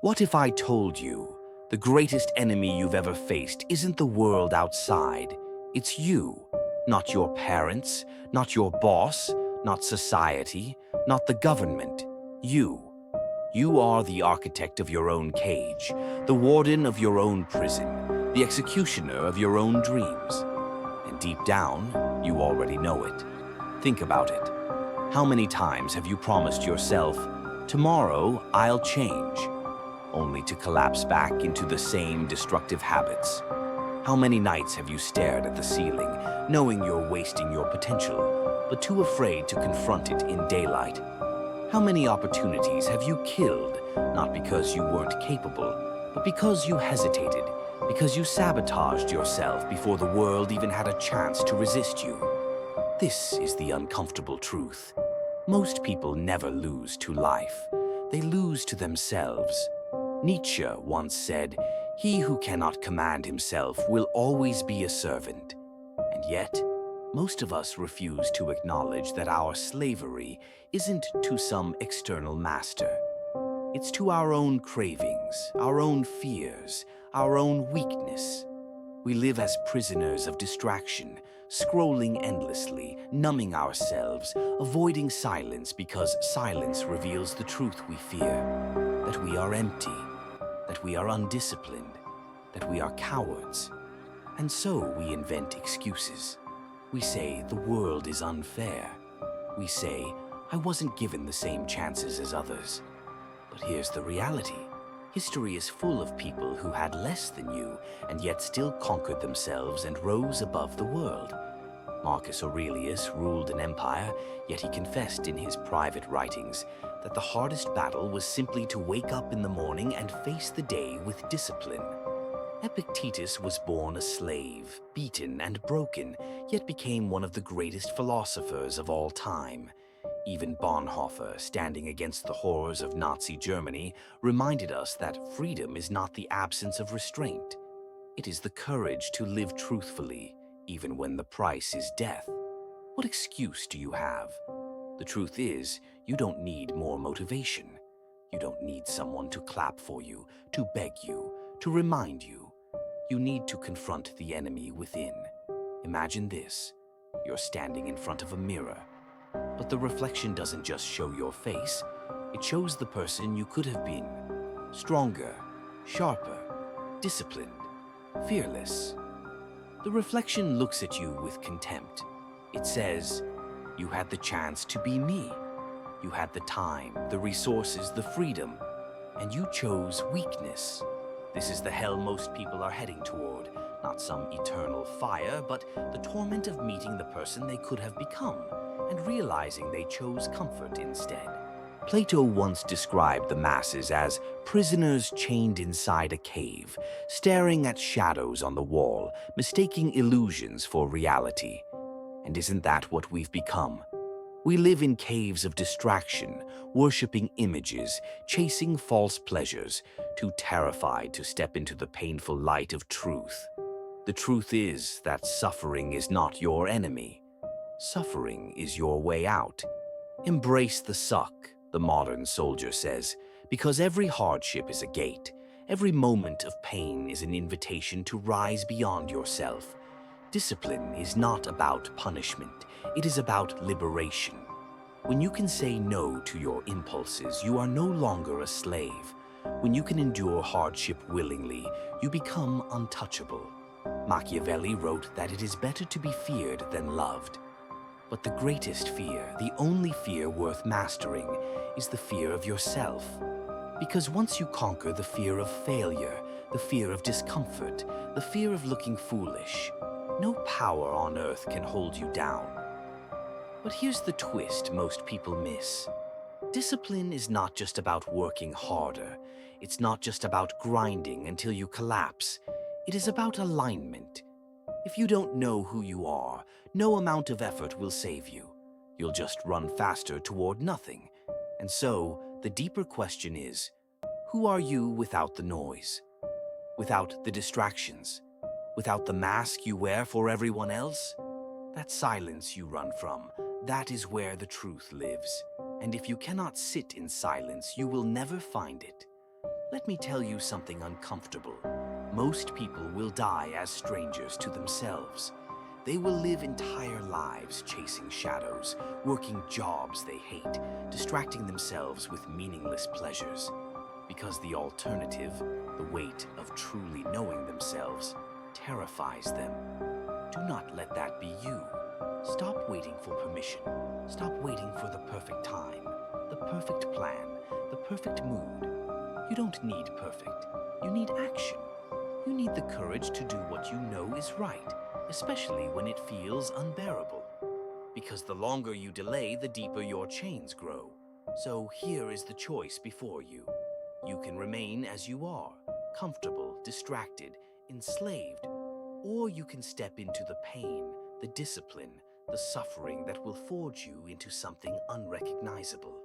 What if I told you the greatest enemy you've ever faced isn't the world outside? It's you. Not your parents, not your boss, not society, not the government. You. You are the architect of your own cage, the warden of your own prison, the executioner of your own dreams. And deep down, you already know it. Think about it. How many times have you promised yourself, "Tomorrow I'll change," only to collapse back into the same destructive habits? How many nights have you stared at the ceiling, knowing you're wasting your potential, but too afraid to confront it in daylight? How many opportunities have you killed, not because you weren't capable, but because you hesitated, because you sabotaged yourself before the world even had a chance to resist you? This is the uncomfortable truth. Most people never lose to life. They lose to themselves. Nietzsche once said, "He who cannot command himself will always be a servant." And yet, most of us refuse to acknowledge that our slavery isn't to some external master. It's to our own cravings, our own fears, our own weakness. We live as prisoners of distraction, scrolling endlessly, numbing ourselves, avoiding silence because silence reveals the truth we fear, that we are empty, that we are undisciplined, that we are cowards. And so we invent excuses. We say the world is unfair. We say, "I wasn't given the same chances as others." But here's the reality. History is full of people who had less than you and yet still conquered themselves and rose above the world. Marcus Aurelius ruled an empire, yet he confessed in his private writings that the hardest battle was simply to wake up in the morning and face the day with discipline. Epictetus was born a slave, beaten and broken, yet became one of the greatest philosophers of all time. Even Bonhoeffer, standing against the horrors of Nazi Germany, reminded us that freedom is not the absence of restraint. It is the courage to live truthfully, even when the price is death. What excuse do you have? The truth is, you don't need more motivation. You don't need someone to clap for you, to beg you, to remind you. You need to confront the enemy within. Imagine this. You're standing in front of a mirror. But the reflection doesn't just show your face, it shows the person you could have been. Stronger, sharper, disciplined, fearless. The reflection looks at you with contempt. It says, "You had the chance to be me. You had the time, the resources, the freedom, and you chose weakness." This is the hell most people are heading toward, not some eternal fire, but the torment of meeting the person they could have become and realizing they chose comfort instead. Plato once described the masses as prisoners chained inside a cave, staring at shadows on the wall, mistaking illusions for reality. And isn't that what we've become? We live in caves of distraction, worshipping images, chasing false pleasures, too terrified to step into the painful light of truth. The truth is that suffering is not your enemy. Suffering is your way out. Embrace the suck, the modern soldier says, because every hardship is a gate. Every moment of pain is an invitation to rise beyond yourself. Discipline is not about punishment. It is about liberation. When you can say no to your impulses, you are no longer a slave. When you can endure hardship willingly, you become untouchable. Machiavelli wrote that it is better to be feared than loved. But the greatest fear, the only fear worth mastering, is the fear of yourself. Because once you conquer the fear of failure, the fear of discomfort, the fear of looking foolish, no power on earth can hold you down. But here's the twist most people miss. Discipline is not just about working harder. It's not just about grinding until you collapse. It is about alignment. If you don't know who you are, no amount of effort will save you. You'll just run faster toward nothing. And so, the deeper question is, who are you without the noise? Without the distractions? Without the mask you wear for everyone else? That silence you run from, that is where the truth lives. And if you cannot sit in silence, you will never find it. Let me tell you something uncomfortable. Most people will die as strangers to themselves. They will live entire lives chasing shadows, working jobs they hate, distracting themselves with meaningless pleasures. Because the alternative, the weight of truly knowing themselves, terrifies them. Do not let that be you. Stop waiting for permission. Stop waiting for the perfect time, the perfect plan, the perfect mood. You don't need perfect. You need action. You need the courage to do what you know is right, especially when it feels unbearable. Because the longer you delay, the deeper your chains grow. So here is the choice before you. You can remain as you are, comfortable, distracted, enslaved, or you can step into the pain, the discipline, the suffering that will forge you into something unrecognizable.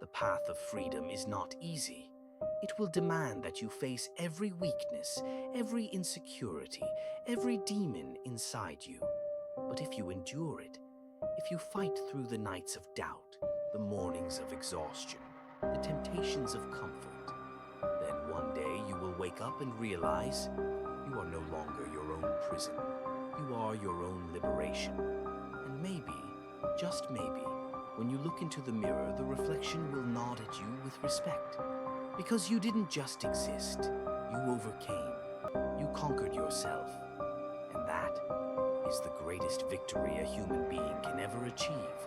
The path of freedom is not easy. It will demand that you face every weakness, every insecurity, every demon inside you. But if you endure it, if you fight through the nights of doubt, the mornings of exhaustion, the temptations of comfort, then one day you will wake up and realize you are no longer your own prison. You are your own liberation. And maybe, just maybe, when you look into the mirror, the reflection will nod at you with respect. Because you didn't just exist, you overcame, you conquered yourself. And that is the greatest victory a human being can ever achieve.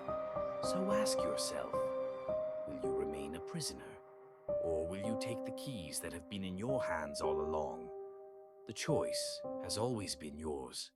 So ask yourself, will you remain a prisoner? Or will you take the keys that have been in your hands all along? The choice has always been yours.